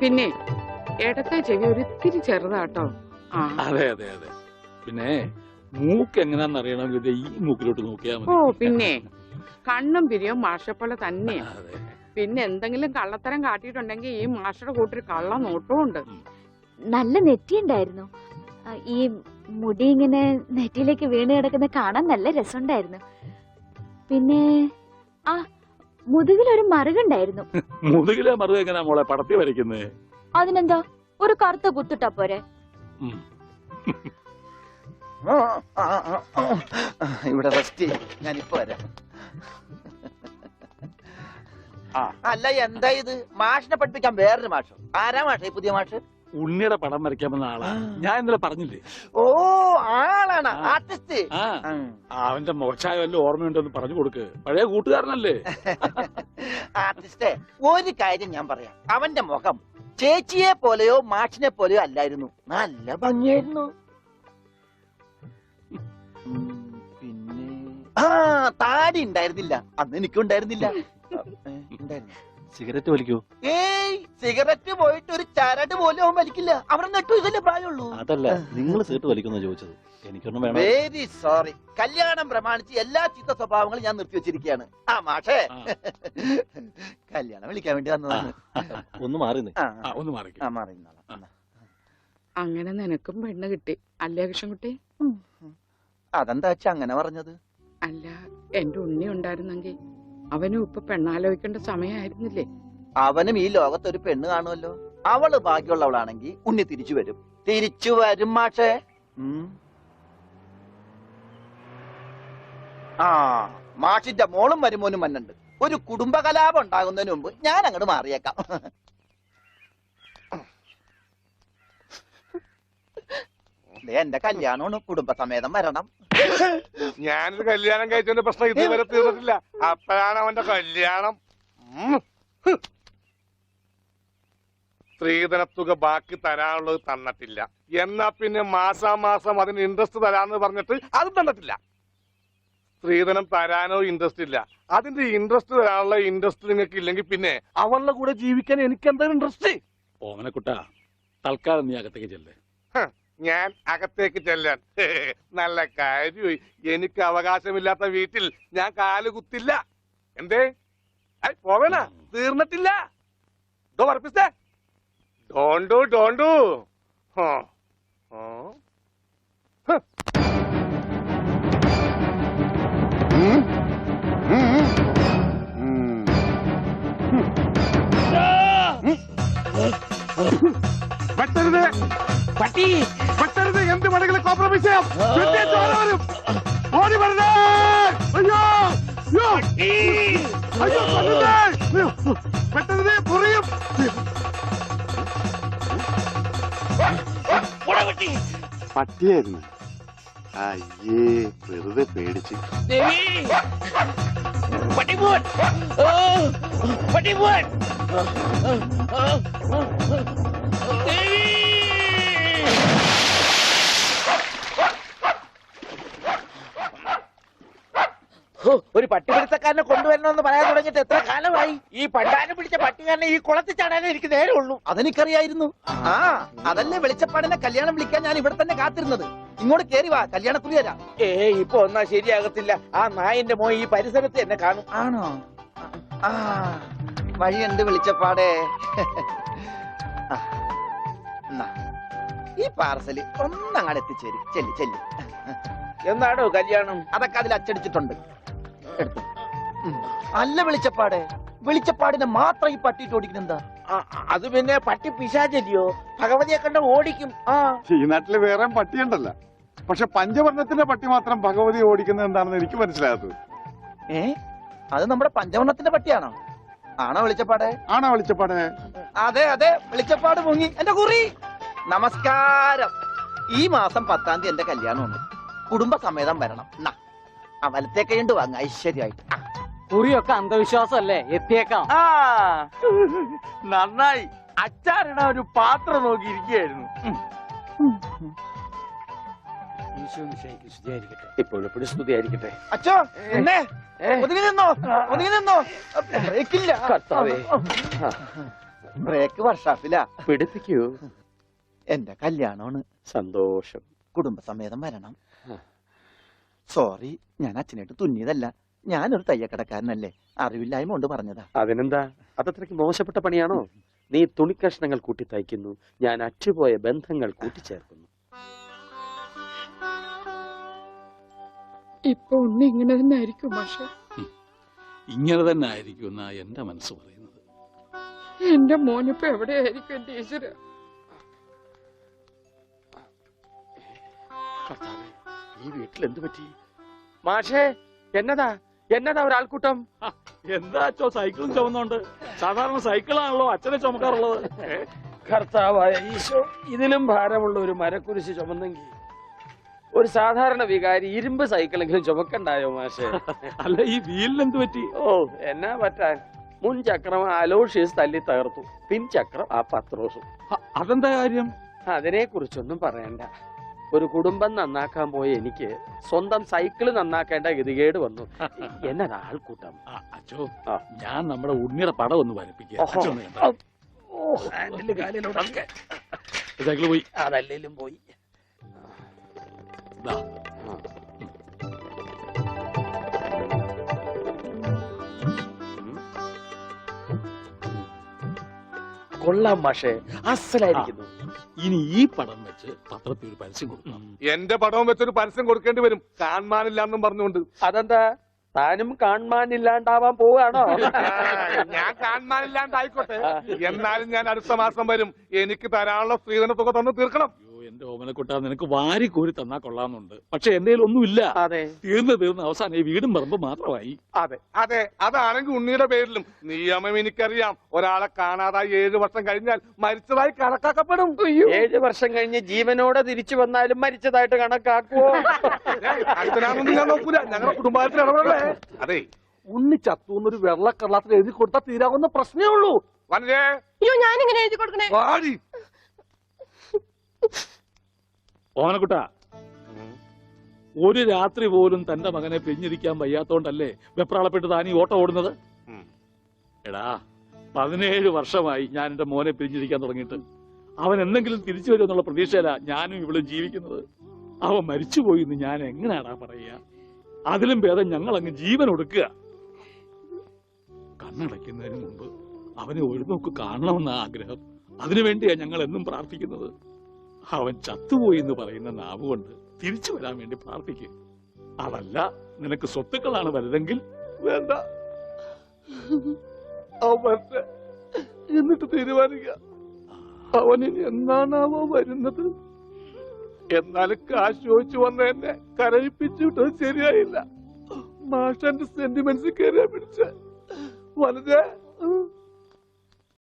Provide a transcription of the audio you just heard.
പിന്നെ ഇടത്തെ ചെവി ഒരിത്തിരി ചെറുതാട്ടോ. അതെ അതെ അതെ. പിന്നെ മൂക്ക് എങ്ങനെയാന്ന് അറിയണമെങ്കിൽ ഈ മൂക്കിലോട്ട് നോക്കിയാൽ മതി. ഓ പിന്നെ കണ്ണും പിരിയും മാഷപ്പോലെ തന്നെയാ. പിന്നെ എന്തെങ്കിലും കള്ളത്തരം കാട്ടിയിട്ടുണ്ടെങ്കിൽ ഈ മാഷയുടെ കൂട്ടൊരു കള്ള നോട്ടവും ഉണ്ട്. നല്ല നെറ്റിയുണ്ടായിരുന്നു. ഈ മുടി ഇങ്ങനെ നെറ്റിയിലേക്ക് വീണ് കിടക്കുന്ന കാണാൻ നല്ല രസമുണ്ടായിരുന്നു. പിന്നെ ആ മുതുകിലൊരു മറുകുണ്ടായിരുന്നു. മുതുകിലെ മറുക എങ്ങനെയാ മോളെ പടത്തി വരയ്ക്കുന്നത്? അതിനെന്താ, ഒരു കറുത്ത കുത്തിട്ടാ പോരെ? ഇവിടെ റെസ്റ്റ് ഞാനിപ്പോ വരാം. അല്ല എന്താ ഇത്? മാഷിനെ പഠിപ്പിക്കാൻ വേറൊരു മാഷോ? ആരാ മാഷ ഈ പുതിയ മാഷ്? ഉണ്ണിയുടെ പടം വരയ്ക്കാമെന്ന ആളാ. ഞാൻ ഇന്നലെ പറഞ്ഞില്ലേ? ഓ ആളാണ് ആർട്ടിസ്റ്റ്. അവന്റെ മോശമായ വല്ല ഓർമ്മയുണ്ടെന്ന് പറഞ്ഞു കൊടുക്ക്. പഴയ കൂട്ടുകാരനല്ലേ? ആർട്ടിസ്റ്റേ, ഒരു കാര്യം ഞാൻ പറയാം. അവന്റെ മുഖം ചേച്ചിയെ പോലെയോ മാഷിനെ പോലെയോ അല്ലായിരുന്നു. നല്ല ഭംഗിയായിരുന്നു. പിന്നെ താടി ഉണ്ടായിരുന്നില്ല. അന്ന് എനിക്കും ഉണ്ടായിരുന്നില്ല. സിഗരറ്റ് വലിക്കൂ? ഏയ്, സിഗരറ്റ് പോയിട്ട് ഒരു ചരട് പോലും അവൻ വലിക്കില്ല. അവിടെ 8 വയസ്സല്ലേ പ്രായമുള്ളൂ. അതല്ല, നിങ്ങൾ സിഗരറ്റ് വലിക്കുന്ന ചോദിച്ചത്. എനിക്കൊന്നും വേണം. Very sorry. കല്യാണം പ്രമാണിച്ച് എല്ലാ ചീത്ത സ്വഭാവങ്ങളും ഞാൻ നിർത്തിവെച്ചിരിക്കുകയാണ്. ആ മാഷേ, കല്യാണം വിളിക്കാൻ വേണ്ടി വന്നതാണ്. ഒന്ന് മാറി ഒന്ന് മാറി. അങ്ങനെ നിനക്കും പെണ്ണ് കിട്ടി അല്ലേ കൃഷ്ണൻകുട്ടി? അതെന്താ വെച്ചാ അങ്ങനെ പറഞ്ഞത്? അല്ല, എന്റെ ഉണ്ണി ഉണ്ടായിരുന്നെങ്കിൽ അവനും ഇപ്പൊ പെണ്ണാലോചിക്കേണ്ട സമയമായിരുന്നില്ലേ? അവനും ഈ ലോകത്തൊരു പെണ്ണ് കാണുമല്ലോ. അവള് ബാക്കിയുള്ളവളാണെങ്കിൽ ഉണ്ണി തിരിച്ചു വരും. തിരിച്ചു വരും മാഷേ. ആ മാഷിന്റെ മോളും മരുമോനും മന്നുണ്ട്. ഒരു കുടുംബകലാപം ഉണ്ടാകുന്നതിന് മുമ്പ് ഞാൻ അങ്ങോട്ട് മാറിയേക്കാം. എന്റെ കല്യാണമാണ്, കുടുംബസമേതം വരണം. ഞാനൊരു കല്യാണം കഴിച്ചതിന്റെ പ്രശ്നം ഇതുവരെ തീർന്നിട്ടില്ല. അപ്പോഴാണ് അവന്റെ കല്യാണം. സ്ത്രീധനത്തുക ബാക്കി തരാനുള്ളത് തന്നിട്ടില്ല. എന്നാ പിന്നെ മാസാമാസം അതിന് ഇൻട്രസ്റ്റ് തരാന്ന് പറഞ്ഞിട്ട് അതും തന്നിട്ടില്ല. സ്ത്രീധനം തരാനോ ഇൻട്രസ്റ്റ് ഇല്ല. അതിന്റെ ഇൻട്രസ്റ്റ് തരാനുള്ള ഇൻട്രസ്റ്റ് നിങ്ങൾക്ക് ഇല്ലെങ്കിൽ പിന്നെ അവളുടെ കൂടെ ജീവിക്കാൻ എനിക്ക് എന്താ ഇൻട്രസ്റ്റ്? ഓമനക്കുട്ട, തൽക്കാലം നീ അകത്തേക്ക് ചെല്ലേ. ഞാൻ അകത്തേക്ക് ചെല്ലാൻ നല്ല കാര്യമായി. എനിക്ക് അവകാശമില്ലാത്ത വീട്ടിൽ ഞാൻ കാലുകുത്തില്ല. എന്തേ പോവേണ? തീർന്നിട്ടില്ല. പറപ്പിച്ചേ ഡോണ്ടു വെട്ടരുത് പട്ടി, വെട്ടരുത്. എന്ത് വേണമെങ്കിലും കോംപ്രമൈസ് ചെയ്യാം. വരും, ഓടി വരുന്നേ. അയ്യോ അയ്യോ, വെട്ടരുത്, പൊറിയും. പട്ടിയായിരുന്നു. അയ്യേ, വെറുതെ പേടിച്ച്. ഒരു പട്ടിപിടുത്തക്കാരനെ കൊണ്ടുവരണമെന്ന് പറയാൻ തുടങ്ങിയിട്ട് എത്ര കാലമായി? ഈ പണ്ടാരം പിടിച്ച പട്ടിക്കാരനെ ഈ കുളത്തിൽ ചാടാനേ എനിക്ക് നേരമുള്ളൂ. അതെനിക്കറിയായിരുന്നു. ആ അതല്ലേ വെളിച്ചപ്പാടിനെ കല്യാണം വിളിക്കാൻ ഞാൻ ഇവിടെ തന്നെ കാത്തിരുന്നത്. ഇങ്ങോട്ട് കേറി വാ, കല്യാണക്കുറി തരാം. ഇപ്പൊ ഒന്നാ ശരിയാകത്തില്ല. ആ നായന്റെ മോൻ ഈ പരിസരത്ത് എന്നെ കാണും. ആണോ? ആ വഴിയുണ്ട് വെളിച്ചപ്പാടേ. ഈ പാർസല് ഒന്നങ്ങാട് എത്തിച്ചേരും. ചെല്ലി ചെല്ലി. എന്നാണോ കല്യാണം? അതൊക്കെ അതിൽ അച്ചടിച്ചിട്ടുണ്ട്. എടുത്തു. അല്ല വെളിച്ചപ്പാടെ, വെളിച്ചപ്പാടിനെ മാത്രം ഈ പട്ടിയിട്ട് ഓടിക്കുന്നെന്താ? അത് പിന്നെ പട്ടി പിശാചല്ലിയോ? ഭഗവതിയെ കണ്ട ഓടിക്കും. ഈ നാട്ടില് വേറെ പട്ടിയുണ്ടല്ലോ. പക്ഷെ പഞ്ചവർണ്ണത്തിന്റെ പട്ടി മാത്രം ഭഗവതി ഓടിക്കുന്നത് എന്താണെന്ന് എനിക്ക് മനസ്സിലാകാത്തത്. അത് നമ്മുടെ പഞ്ചവർണ്ണത്തിന്റെ പട്ടിയാണോ? ആണോ വെളിച്ചപ്പാടെ? ആണോ വെളിച്ചപ്പാടെ? അതെ അതെ, വെളിച്ചപ്പാട് മുങ്ങി. എന്റെ കുറി നമസ്കാരം. ഈ മാസം 10-ാം തീയതി എന്റെ കല്യാണമുണ്ട്. കുടുംബസമേതം വരണം. ആ വലത്തേക്കയുണ്ട് വാങ്ങ ഐശ്വര്യമായിട്ട്. കുറിയൊക്കെ അന്ധവിശ്വാസമല്ലേ? എത്തിയേക്കാം. നന്നായി. അച്ചാറിടാൻ ഒരു പാത്രം നോക്കിയിരിക്കുകയായിരുന്നു. ഇപ്പോഴെപ്പോഴും സ്തുതിയായിരിക്കട്ടെ. അച്ഛോ എന്നെ ഒതുങ്ങി നിന്നോ, ഒതുങ്ങി നിന്നോ. ബ്രേക്കില്ല. ബ്രേക്ക് വർഷാപ്പിലാ. പിടിപ്പിക്കൂ. എന്റെ കല്യാണമാണ്. സന്തോഷം. കുടുംബസമേതം വരണം. സോറി, ഞാൻ അച്ഛനായിട്ട് തുന്നിയതല്ല. ഞാനൊരു തയ്യക്കടക്കാരനല്ലേ, അറിവില്ലായ്മ കൊണ്ട് പറഞ്ഞതാ. അതിനെന്താ? അതത്രയ്ക്ക് മോശപ്പെട്ട പണിയാണോ? നീ തുണിക്കഷ്ണങ്ങൾ കൂട്ടി തയ്ക്കുന്നു, ഞാൻ അറ്റുപോയ ബന്ധങ്ങൾ കൂട്ടിച്ചേർക്കുന്നു. ഇപ്പൊ ഉണ്ണി ഇങ്ങനെ തന്നെ ആയിരിക്കും മാഷെ. ഇങ്ങനെ തന്നെ ആയിരിക്കും എന്നാ എന്റെ മനസ്സ് പറയുന്നത്. എന്റെ മോനിപ്പോ എവിടെയായിരിക്കും എന്റെ ഈശ്വര? കർത്താവേ, ഈ വീട്ടിൽ എന്ത് പറ്റി? മാഷേ, എന്നതാ ഒരാൾക്കൂട്ടം? എന്താ അച്ഛോ സൈക്കിളും ചുമന്നോണ്ട്? സാധാരണ സൈക്കിളാണല്ലോ അച്ഛനെ ചുമക്കാറുള്ളത്. കർത്താവായ ഈശോ, ഇതിലും ഭാരമുള്ള ഒരു മരക്കുരിശ് ചുമന്നെങ്കിൽ ഒരു സാധാരണ വികാരി ഇരുമ്പ് സൈക്കിളെങ്കിലും ചുമക്കണ്ടായോ മാഷേ? അല്ല, ഈ വീലിന് എന്ത് പറ്റി? ഓ, എന്നാ പറ്റാൻ? മുൻ ചക്രം അലോഷ്യസ് തല്ലി തകർത്തു, പിൻ ചക്രം ആ പത്രോസും. അതെന്താ കാര്യം? അതിനെ കുറിച്ചൊന്നും പറയണ്ട. ഒരു കുടുംബം നന്നാക്കാൻ പോയ എനിക്ക് സ്വന്തം സൈക്കിള് നന്നാക്കേണ്ട ഗതികേട് വന്നു. എന്നതാ ആൾക്കൂട്ടം? അച്ഛോ, ആ. ഞാൻ നമ്മുടെ ഉണ്ണിയുടെ പടം ഒന്ന് വരപ്പിക്കുക. സൈക്കിള് പോയി. അതല്ലേലും പോയി. ദാ. കൊള്ളാം മാഷേ, അസലായിരിക്കുന്നു. ഇനി ഈ പടം വെച്ച് പത്രത്തിൽ ഒരു പരസ്യം കൊടുക്കണം. എന്റെ പടവും വെച്ചൊരു പരസ്യം കൊടുക്കേണ്ടി വരും, കാണാനില്ലാന്നും പറഞ്ഞുകൊണ്ട്. അതെന്താ, താനും കാണാനില്ലാണ്ടാവാൻ പോവാണോ? ഞാൻ കാണാനില്ലാണ്ടായിക്കോട്ടെ, എന്നാലും ഞാൻ അടുത്ത മാസം വരും. എനിക്ക് തരാനുള്ള സ്ത്രീധന തുക തന്നു തീർക്കണം. എന്റെ ഓമനക്കുട്ട, നിനക്ക് വാരി കോരി തന്നാ കൊള്ളാന്നുണ്ട്. പക്ഷെ എന്റെ ഒന്നുമില്ല. അതെ, തീർന്ന് അവസാനം ഈ വീടും പറമ്പ് മാത്രമായി. അതെ, അതാണെങ്കിൽ ഉണ്ണിയുടെ പേരിലും. നിയമം എനിക്കറിയാം. ഒരാളെ കാണാതായി 7 വർഷം കഴിഞ്ഞാൽ മരിച്ചതായി കണക്കാക്കപ്പെടും. 7 വർഷം കഴിഞ്ഞ് ജീവനോടെ തിരിച്ചു വന്നാലും മരിച്ചതായിട്ട് കണക്കാക്കുവോ? അടുത്തനാണെന്ന് ഞാൻ നോക്കൂല. ഞങ്ങളുടെ കുടുംബത്തിൽ ഇടപെടലേ. അതെ, ഉണ്ണി ചത്തൂന്നൊരു വെള്ളക്കള്ളത്തിൽ എഴുതി കൊടുത്താൽ തീരാവുന്ന പ്രശ്നമേ ഉള്ളൂ. വനജേ, ഞാനിങ്ങനെ എഴുതി കൊടുക്കണേ? വാടി. ഓമനക്കുട്ട, ഒരു രാത്രി പോലും തന്റെ മകനെ പിരിഞ്ഞിരിക്കാൻ വയ്യാത്തോണ്ടല്ലേ വെപ്രാളപ്പെട്ട് താൻ ഈ ഓട്ടം ഓടുന്നത്? എടാ, 17 വർഷമായി ഞാൻ എന്റെ മോനെ പിരിഞ്ഞിരിക്കാൻ തുടങ്ങിയിട്ട്. അവൻ എന്തെങ്കിലും തിരിച്ചു വരുമെന്നുള്ള പ്രതീക്ഷയില ഞാനും ഇവളും ജീവിക്കുന്നത്. അവൻ മരിച്ചുപോയി എന്ന് ഞാൻ എങ്ങനെയാടാ പറയുക? അതിലും ഭേദം ഞങ്ങൾ അങ്ങ് ജീവൻ ഒടുക്കുക. കണ്ണടയ്ക്കുന്നതിന് മുമ്പ് അവനെ ഒരു നോക്ക് കാണണമെന്ന ആഗ്രഹം. അതിനുവേണ്ടിയാ ഞങ്ങൾ എന്നും പ്രാർത്ഥിക്കുന്നത്. അവൻ ചത്തുപോയി എന്ന് പറയുന്ന നാവ് കൊണ്ട് തിരിച്ചു വരാൻ വേണ്ടി പ്രാർത്ഥിക്കും. അതല്ല നിനക്ക് സ്വത്തുക്കളാണ് വലുതെങ്കിൽ വേണ്ട, അവന്റെ എന്നിട്ട് തീരുമാനിക്കുക. അവനിനി എന്നാണാവോ വരുന്നത്? എന്നാലും കാശ് ചോദിച്ചു വന്ന എന്നെ കരയിപ്പിച്ചു വിട്ടത് ശരിയായില്ല. മാഷന്റെ സെന്റിമെന്റ്സ് കയറിയാ പിടിച്ച. വളരെ